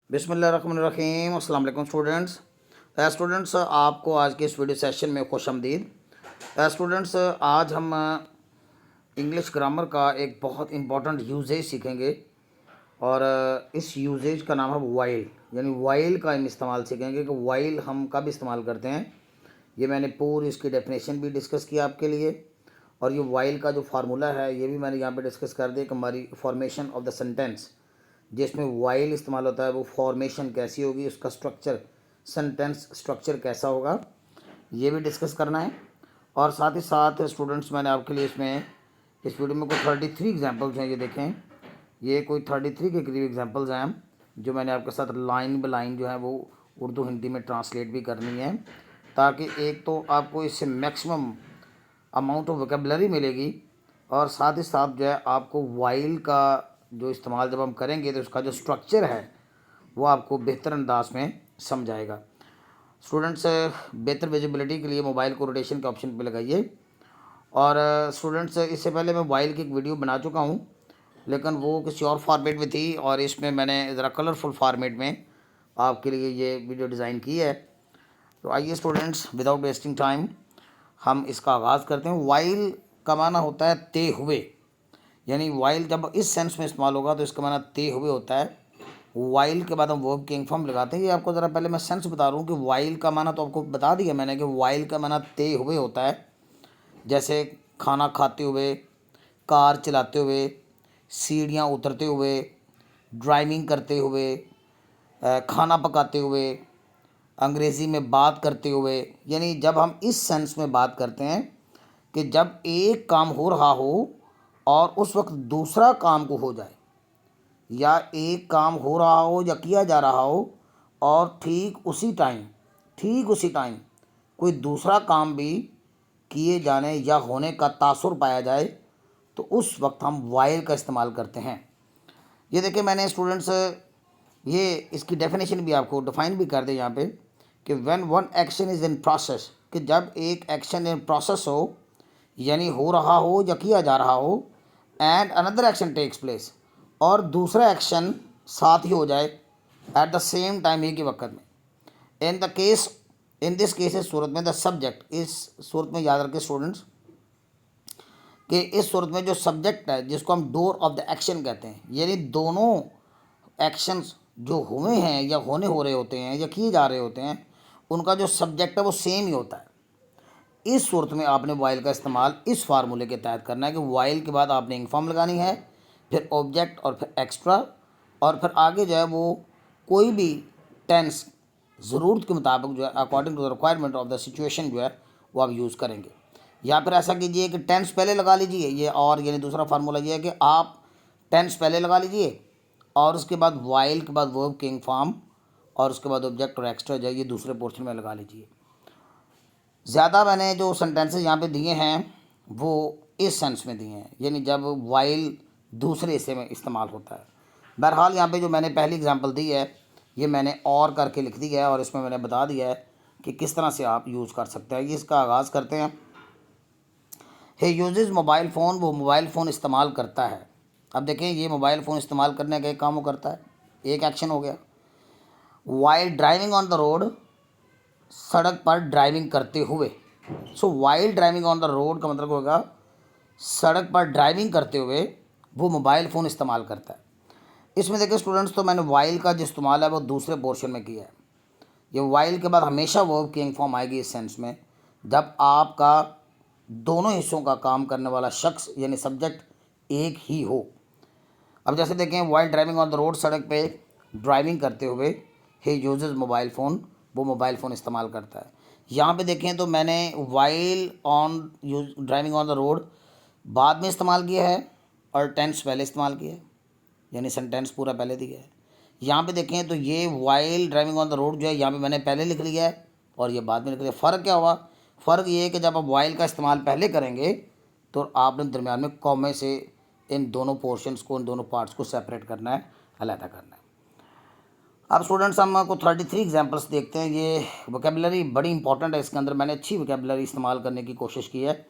बिस्मिल्लाहिर्रहमानिर्रहीम। अस्सलाम वालेकुम स्टूडेंट्स आपको आज के इस वीडियो सेशन में खुशामदीद। स्टूडेंट्स आज हम इंग्लिश ग्रामर का एक बहुत इंपॉर्टेंट यूजेज सीखेंगे और इस यूजेज का नाम है वाइल, यानी वाइल का हम इस्तेमाल सीखेंगे कि वाइल हम कब इस्तेमाल करते हैं। ये मैंने पूरी इसकी डेफिनेशन भी डिस्कस किया आपके लिए, और ये वाइल का जो फार्मूला है ये भी मैंने यहाँ पे डिस्कस कर दिया कि हमारी फॉर्मेशन ऑफ द सेंटेंस जिसमें वाइल इस्तेमाल होता है वो फॉर्मेशन कैसी होगी, उसका स्ट्रक्चर, सेंटेंस स्ट्रक्चर कैसा होगा, ये भी डिस्कस करना है। और साथ ही साथ स्टूडेंट्स मैंने आपके लिए इस वीडियो में कोई 33 एग्जांपल्स हैं, ये देखें, ये कोई 33 के करीब एग्जांपल्स हैं जो मैंने आपके साथ लाइन बाय लाइन जो है वो उर्दू हिंदी में ट्रांसलेट भी करनी है, ताकि एक तो आपको इससे मैक्सिमम अमाउंट ऑफ वोकेबलरी मिलेगी और साथ ही साथ जो है आपको वाइल का जो इस्तेमाल जब हम करेंगे तो उसका जो स्ट्रक्चर है वो आपको बेहतर अंदाज में समझाएगा। स्टूडेंट्स बेहतर विजिबिलिटी के लिए मोबाइल को रोटेशन के ऑप्शन पे लगाइए। और स्टूडेंट्स इससे पहले मैं वाइल की एक वीडियो बना चुका हूँ, लेकिन वो किसी और फॉर्मेट में थी और इसमें मैंने ज़रा कलरफुल फॉर्मेट में आपके लिए ये वीडियो डिज़ाइन की है। तो आइए स्टूडेंट्स विदाउट वेस्टिंग टाइम हम इसका आगाज़ करते हैं। वाइल का माना होता है ते हुए, यानी वाइल जब इस सेंस में इस्तेमाल होगा तो इसका माना ते हुए होता है। वाइल के बाद हम वर्ब किंग फॉर्म लगाते हैं। ये आपको ज़रा पहले मैं सेंस बता रहा हूँ कि वाइल का माना तो आपको बता दिया मैंने कि वाइल का माना ते हुए होता है, जैसे खाना खाते हुए, कार चलाते हुए, सीढ़ियाँ उतरते हुए, ड्राइविंग करते हुए, खाना पकाते हुए, अंग्रेज़ी में बात करते हुए। यानी जब हम इस सेंस में बात करते हैं कि जब एक काम हो रहा हो और उस वक्त दूसरा काम को हो जाए, या एक काम हो रहा हो या किया जा रहा हो और ठीक उसी टाइम कोई दूसरा काम भी किए जाने या होने का तासुर पाया जाए, तो उस वक्त हम वाइल का इस्तेमाल करते हैं। ये देखिए मैंने स्टूडेंट्स ये इसकी डेफिनेशन भी आपको डिफाइन भी कर दे यहाँ पे कि when one action is in process, कि जब एक एक्शन इन प्रोसेस हो यानी हो रहा हो या किया जा रहा हो, and another action takes place, और दूसरा एक्शन साथ ही हो जाए एट द सेम टाइम, एक ही वक्त में। इन दिस केस इस सूरत में द सब्जेक्ट, इस सूरत में याद रखें स्टूडेंट्स कि इस सूरत में जो सब्जेक्ट है जिसको हम डोर ऑफ द एक्शन कहते हैं, यानी दोनों एक्शंस जो हुए हैं या होने हो रहे होते हैं या किए जा रहे होते हैं उनका जो सब्जेक्ट है वो सेम ही होता है। इस सूरत में आपने वाइल का इस्तेमाल इस फार्मूले के तहत करना है कि वाइल के बाद आपने इंग फॉर्म लगानी है, फिर ऑब्जेक्ट और फिर एक्स्ट्रा, और फिर आगे जो है वो कोई भी टेंस ज़रूरत के मुताबिक जो है according to the requirement of the situation जो है वो आप यूज़ करेंगे। या फिर ऐसा कीजिए कि टेंस पहले लगा लीजिए, ये और यानी दूसरा फार्मूला ये है कि आप टेंस पहले लगा लीजिए और उसके बाद वाइल के बाद वर्ब किंग फॉर्म और उसके बाद ऑब्जेक्ट और एक्स्ट्रा जो है ये दूसरे पोर्शन में लगा लीजिए। ज़्यादा मैंने जो सेंटेंसेस यहाँ पे दिए हैं वो इस सेंस में दिए हैं, यानी जब वाइल दूसरे हिस्से में इस्तेमाल होता है। बहरहाल यहाँ पे जो मैंने पहली एग्जांपल दी है ये मैंने और करके लिख दी है और इसमें मैंने बता दिया है कि किस तरह से आप यूज़ कर सकते हैं। ये इसका आगाज़ करते हैं। हे यूजेज़ मोबाइल फ़ोन, वो मोबाइल फ़ोन इस्तेमाल करता है। अब देखें ये मोबाइल फ़ोन इस्तेमाल करने का एक काम वो करता है, एक एक्शन हो गया। While driving on the road, सड़क पर ड्राइविंग करते हुए। So while driving on the road का मतलब होगा सड़क पर ड्राइविंग करते हुए वो मोबाइल फ़ोन इस्तेमाल करता है। इसमें देखिए स्टूडेंट्स तो मैंने वाइल का जो इस्तेमाल है वो दूसरे पोर्शन में किया है। ये वाइल के बाद हमेशा वर्ब की फॉर्म आएगी इस सेंस में जब आपका दोनों हिस्सों का काम करने वाला शख्स यानी सब्जेक्ट एक ही हो। अब जैसे देखें while driving on the road, सड़क पे ड्राइविंग करते हुए ही यूजेस मोबाइल फ़ोन, वो मोबाइल फ़ोन इस्तेमाल करता है। यहाँ पे देखें तो मैंने while on driving on the road बाद में इस्तेमाल किया है और टेंस पहले इस्तेमाल किया है, यानी सेंटेंस पूरा पहले दिया है। यहाँ पे देखें तो ये while driving on the road जो है यहाँ पे मैंने पहले लिख लिया है और ये बाद में लिख लिया। फ़र्क क्या हुआ? फ़र्क ये है कि जब आप वाइल का इस्तेमाल पहले करेंगे तो आपने दरमियान में कॉमे से इन दोनों पोर्शंस को, इन दोनों पार्ट्स को सेपरेट करना है, अलहदा करना है। अब स्टूडेंट्स हम को 33 एग्जांपल्स देखते हैं। ये वोकेबलरी बड़ी इंपॉर्टेंट है, इसके अंदर मैंने अच्छी वोकेबलरी इस्तेमाल करने की कोशिश की है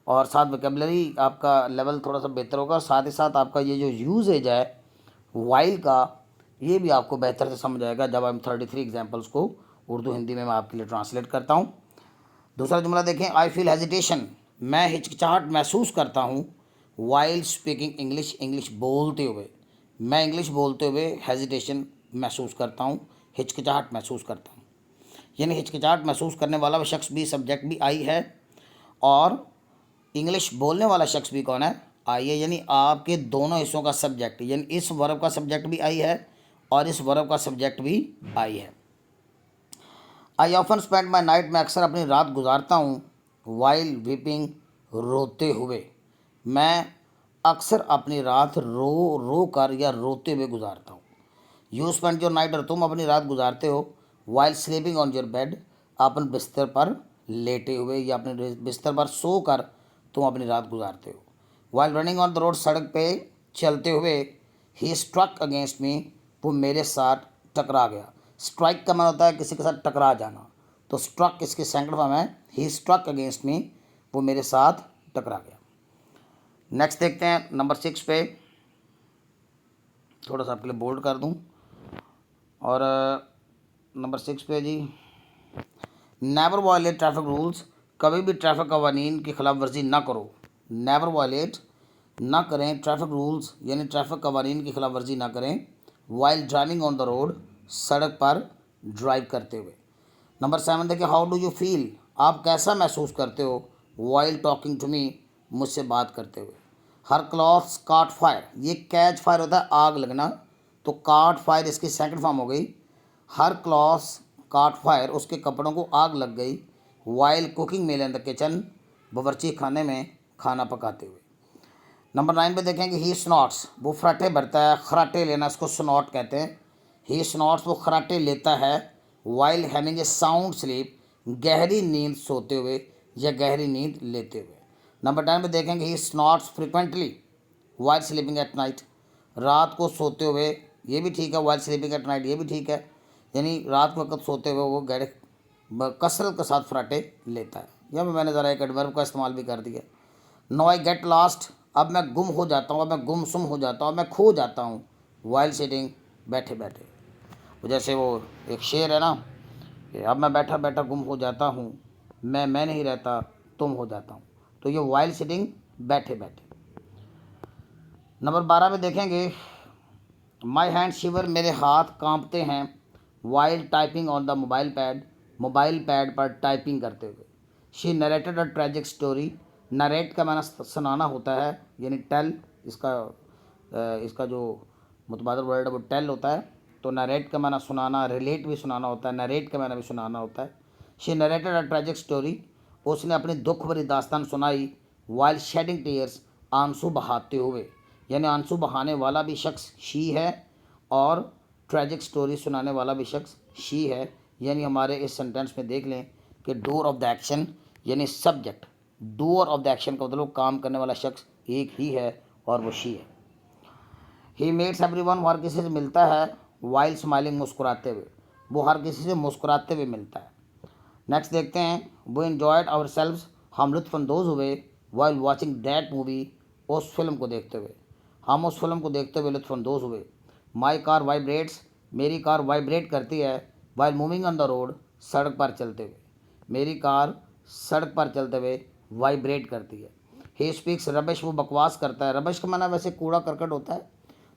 और साथ वोकेबलरी आपका लेवल थोड़ा सा बेहतर होगा। साथ ही साथ आपका ये जो यूजेज है वाइल का, ये भी आपको बेहतर से समझ आएगा जब हम 33 एग्जाम्पल्स को उर्दू हिंदी में मैं आपके लिए ट्रांसलेट करता हूँ। दूसरा जुमला देखें, आई फील हेजिटेशन, मैं हिचकिचाहट महसूस करता हूँ, वाइल स्पीकिंग इंग्लिश, इंग्लिश बोलते हुए। मैं इंग्लिश बोलते हुए हेजिटेशन महसूस करता हूँ, हिचकिचाहट महसूस करता हूँ। यानी हिचकिचाहट महसूस करने वाला शख्स भी सब्जेक्ट भी आई है, और इंग्लिश बोलने वाला शख्स भी कौन है, आई है। यानी आपके दोनों हिस्सों का सब्जेक्ट, यानी इस वर्ब का सब्जेक्ट भी आई है और इस वर्ब का सब्जेक्ट भी आई है। I often spend my night, मैं अक्सर अपनी रात गुजारता हूँ, वाइल वीपिंग, रोते हुए। मैं अक्सर अपनी रात रो कर या रोते हुए गुजारता हूँ। यू स्पेंड योर नाइट, और तुम अपनी रात गुजारते हो, while sleeping on your bed, अपन बिस्तर पर लेटे हुए या अपने बिस्तर पर सो कर तुम अपनी रात गुजारते हो। While running on the road, सड़क पे चलते हुए, ही स्ट्रक अगेंस्ट मी, वो मेरे साथ टकरा गया। स्ट्राइक का मतलब होता है किसी के साथ टकरा जाना, तो स्ट्रक इसकी सेकंड फॉर्म है, ही स्ट्रक अगेंस्ट मी, वो मेरे साथ टकरा गया। नेक्स्ट देखते हैं नंबर 6 पे, थोड़ा सा आपके लिए बोल्ड कर दूं, और नंबर 6 पे जी, नेवर वायलेट ट्रैफिक रूल्स, कभी भी ट्रैफिक कवानीन की खिलाफ वर्जी ना करो। नेवर वायलेट ना करें ट्रैफिक रूल्स, यानी ट्रैफिक कवानीन की खिलाफ वर्जी ना करें, while driving on the road, सड़क पर ड्राइव करते हुए। नंबर 7 देखिए, हाउ डू यू फील, आप कैसा महसूस करते हो, वाइल टॉकिंग टू मी, मुझसे बात करते हुए। हर क्लॉथ्स काट फायर, ये कैच फायर होता है आग लगना, तो काट फायर इसकी सेकंड फॉर्म हो गई। हर क्लॉथ्स काट फायर, उसके कपड़ों को आग लग गई, while cooking meal in the kitchen, बावर्ची खाने में खाना पकाते हुए। नंबर 9 पे देखेंगे, ही स्नॉट्स, वो फराटे भरता है, खराटे लेना इसको स्नॉट कहते हैं। ही स्नॉट्स, वो खराटे लेता है, while having a sound sleep, गहरी नींद सोते हुए या गहरी नींद लेते हुए। नंबर 10 पे देखेंगे, he snores frequently while sleeping at night, रात को सोते हुए, ये भी ठीक है, वाइल स्लीपिंग एट नाइट ये भी ठीक है, यानी रात को वक्त सोते हुए वो गहरे कसरत के साथ फराटे लेता है। यहाँ पे मैंने ज़रा एक एडवर्ब का इस्तेमाल भी कर दिया। नो आई गेट लास्ट, अब मैं गुम हो जाता हूँ, अब मैं गुमसुम हो जाता हूँ, मैं खो जाता हूँ, वाइल सिटिंग, बैठे बैठे। तो जैसे वो एक शेर है ना, कि अब मैं बैठा बैठा गुम हो जाता हूँ, मैं नहीं रहता, तुम हो जाता हूँ, तो ये वाइल सिटिंग, बैठे बैठे। नंबर 12 में देखेंगे, माई हैंड शिवर, मेरे हाथ कांपते हैं, while typing on the mobile pad, mobile pad पर टाइपिंग करते हुए। She narrated a tragic story, narrate का माना सुनाना होता है, यानी टेल, इसका जो मुतबादल वर्ड है वो टेल होता है, तो नरेट का माना सुनाना, रिलेट भी सुनाना होता है, नरेट का माना भी सुनाना होता है। She narrated a tragic story, उसने अपनी दुख भरी दास्तान सुनाई, वाइल शेडिंग टीयर्स, आंसू बहाते हुए, यानी आंसू बहाने वाला भी शख्स शी है और ट्रेजिक स्टोरी सुनाने वाला भी शख्स शी है। यानी हमारे इस सेंटेंस में देख लें कि डूअर ऑफ द एक्शन, यानी subject, doer of the action का मतलब काम करने वाला शख्स एक ही है और वो शी है। ही मेट्स एवरीवन, वो हर किसी से मिलता है, वाइल स्माइलिंग, मुस्कुराते हुए, वो हर किसी से मुस्कुराते हुए मिलता है। नेक्स्ट देखते हैं, वो इन्जॉयड आवर सेल्व्स, हम लुत्फ़अंदोज़ हुए, वाइल वॉचिंग दैट मूवी, उस फिल्म को देखते हुए, हम उस फिल्म को देखते हुए लुत्फ़अंदोज़ हुए। माई कार वाइब्रेट्स, मेरी कार वाइब्रेट करती है, while moving on the road, सड़क पर चलते हुए, मेरी कार सड़क पर चलते हुए वाइब्रेट करती है। ही स्पीक्स रबिश, वो बकवास करता है, रबिश का माना वैसे कूड़ा करकट होता है,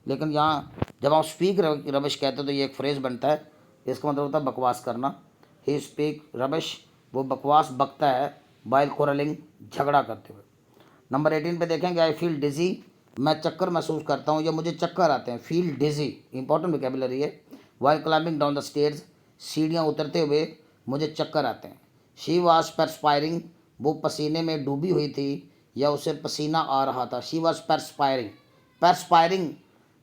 लेकिन यहाँ जब आप स्पीक रबिश कहते हो तो ये एक फ्रेज़ बनता है, इसका मतलब होता है बकवास करना। ही स्पीक रबिश, वो बकवास बकता है, वाइल quarreling, झगड़ा करते हुए। नंबर 18 पे देखेंगे, आई फील डिज़ी, मैं चक्कर महसूस करता हूँ या मुझे चक्कर आते हैं, फील डिज़ी इंपॉर्टेंट वोकैबुलरी है। While climbing down the stairs, सीढ़ियाँ उतरते हुए मुझे चक्कर आते हैं। शी वाज परस्पायरिंग, वो पसीने में डूबी हुई थी या उसे पसीना आ रहा था। शी वाज परस्पायरिंग, परस्पायरिंग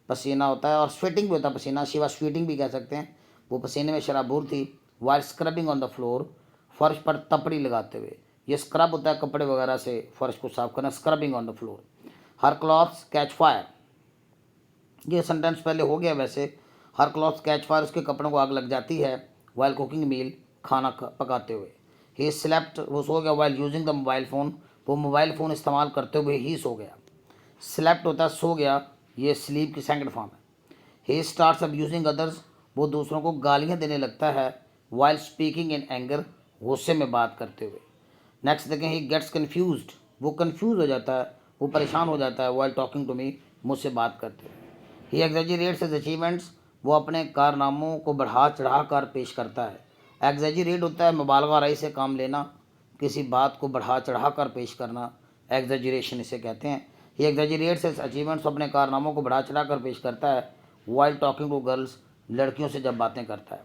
पसीना होता है और स्वेटिंग भी होता है पसीना, शी वाज स्वेटिंग भी कह सकते हैं, वो पसीने में शराबूर थी। While scrubbing on the floor, फर्श पर तपड़ी लगाते हुए, ये स्क्रब होता है कपड़े वगैरह से फर्श को साफ करना, scrubbing on the floor. Her clothes catch fire, ये सेंटेंस पहले हो गया वैसे, हर क्लॉथ्स कैच फायर, उसके कपड़ों को आग लग जाती है, वाइल कुकिंग मील, खाना पकाते हुए। ही स्लेप्ट, वो सो गया, while using the mobile phone, वो मोबाइल फ़ोन इस्तेमाल करते हुए ही सो गया। स्लेप्ट होता है सो गया, ये स्लीप की सेकंड फॉर्म है। ही स्टार्ट्स अब्यूजिंग अदर्स, वो दूसरों को गालियाँ देने लगता है। वाइल स्पीकिंग इन एंगर, गुस्से में बात करते हुए। नेक्स्ट देखें, ही गेट्स कन्फ्यूज्ड, वो कन्फ्यूज हो जाता है, वो परेशान हो जाता है। वाइल टॉकिंग टू मी, मुझसे बात करते हुए। ही एग्जेजरेट्स हिज अचीवमेंट्स, वो अपने कारनामों को बढ़ा चढ़ा कर पेश करता है। एग्जेजरेट होता है मुबालगा आराई से काम लेना, किसी बात को बढ़ा चढ़ा कर पेश करना, एग्जेजरेशन इसे कहते हैं। ही एग्जेजरेट्स हिज अचीवमेंट्स, अपने कारनामों को बढ़ा चढ़ा कर पेश करता है। वाइल टॉकिंग टू गर्ल्स, लड़कियों से जब बातें करता है।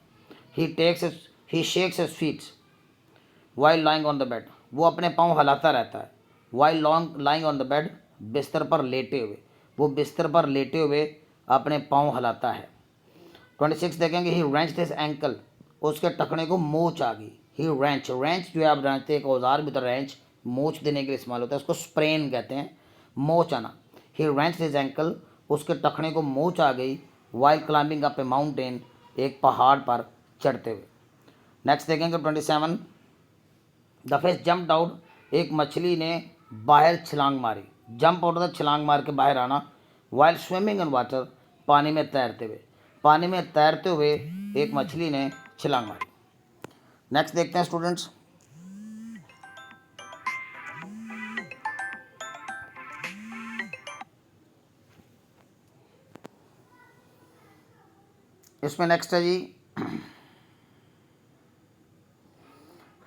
He shakes his feet while lying on the bed, वो अपने पाँव हिलाता रहता है। While lying on the bed, बिस्तर पर लेटे हुए, वो बिस्तर पर लेटे हुए अपने पाँव हिलाता है। 26 देखेंगे, ही रेंच्ड हिज एंकल, उसके टखने को मोच आ गई। ही रेंच जो है आप जानते हैं एक औजार भी, तो रेंच मोच देने के लिए इस्तेमाल होता है, उसको स्प्रेन कहते हैं, मोच आना। ही रेंच्ड हिज एंकल, उसके टखने को मोच आ गई। वाइल क्लाइंबिंग अप ए माउंटेन, एक पहाड़ पर चढ़ते हुए। नेक्स्ट देखेंगे 27, द फिश जंप्ड आउट, एक मछली ने बाहर छलांग मारी। जंप आउट था छलांग मार के बाहर आना। वाइल स्विमिंग इन वाटर, पानी में तैरते हुए, पानी में तैरते हुए एक मछली ने छलांग मारी। नेक्स्ट देखते हैं स्टूडेंट्स, इसमें नेक्स्ट है जी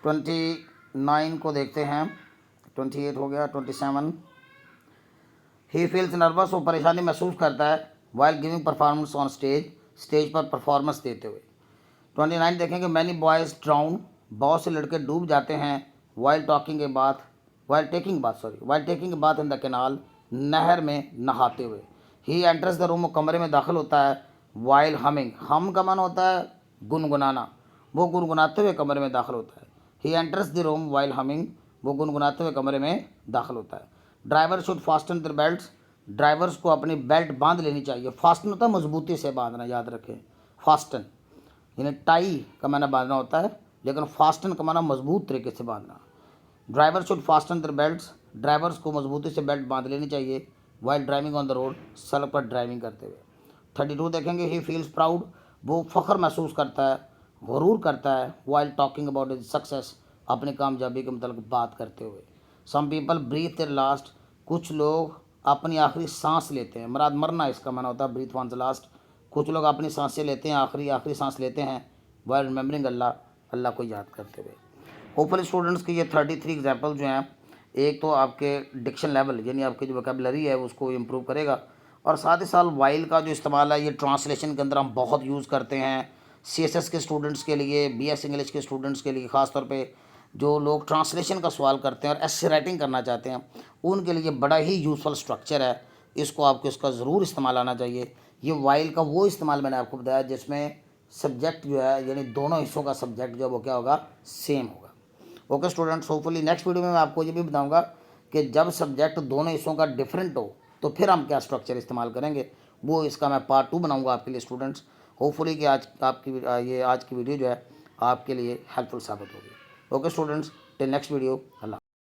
29 को देखते हैं। 28 हो गया, 27, ही फील्स नर्वस, वो परेशानी महसूस करता है। While giving performance on stage, stage पर परफॉर्मेंस देते हुए। 29 देखेंगे, मैनी बॉयज़ ड्राउन, बहुत से लड़के डूब जाते हैं। While taking a bath in the canal, नहर में नहाते हुए। ही एंटर्स द रूम, कमरे में दाखिल होता है। वाइल हमिंग, हम का मन होता है गुनगुनाना, वो गुनगुनाते हुए कमरे में दाखिल होता है। He enters the room while humming, वो गुनगुनाते हुए कमरे में दाखिल होता है। Driver should fasten their belts, drivers को अपनी बेल्ट बांध लेनी चाहिए। फास्टन होता है मजबूती से बांधना, याद रखें। फास्टन यानी टाई का माना बांधना होता है, लेकिन फास्टन का माना मजबूत तरीके से बांधना। Driver should fasten their belts, drivers को मजबूती से बेल्ट बांध लेनी चाहिए। While driving on the road, सड़क पर ड्राइविंग करते हुए। 32 देखेंगे, ही फील्स प्राउड, वो फ़ख्र महसूस करता है, गुरूर करता है। While talking about his success, अपनी कामयाबी के मतलब बात करते हुए। Some people breathe their last, कुछ लोग अपनी आखिरी सांस लेते हैं। मराद मरना इसका माना होता है ब्रीथ वन द लास्ट, कुछ लोग अपनी सांसें लेते हैं, आखिरी सांस लेते हैं। वाइल रिमेंबरिंग अल्लाह, अल्लाह को याद करते हुए। होपफुली स्टूडेंट्स की ये 33 एग्जाम्पल जो हैं, एक तो आपके डिक्शन लेवल यानी आपकी जो वोकेबलरी है उसको इम्प्रूव करेगा, और साथ ही साथ वाइल का जो इस्तेमाल है ये ट्रांसलेशन के अंदर हम बहुत यूज़ करते हैं। सीएसएस के स्टूडेंट्स के लिए, बीएस इंग्लिश के स्टूडेंट्स के लिए, ख़ास तौर पे जो लोग ट्रांसलेशन का सवाल करते हैं और एसे राइटिंग करना चाहते हैं, उनके लिए बड़ा ही यूज़फुल स्ट्रक्चर है। इसको आपको इसका ज़रूर इस्तेमाल आना चाहिए। ये वाइल का वो इस्तेमाल मैंने आपको बताया जिसमें सब्जेक्ट जो है यानी दोनों हिस्सों का सब्जेक्ट जो है वो क्या होगा, सेम होगा। Okay students, hopefully next video में मैं आपको ये भी बताऊंगा कि जब सब्जेक्ट दोनों हिस्सों का डिफरेंट हो तो फिर हम क्या स्ट्रक्चर इस्तेमाल करेंगे, वो इसका मैं पार्ट 2 बनाऊंगा आपके लिए स्टूडेंट्स। होपफुली कि आज की वीडियो जो है आपके लिए हेल्पफुल साबित होगी। Okay students, till next video, अल्लाह।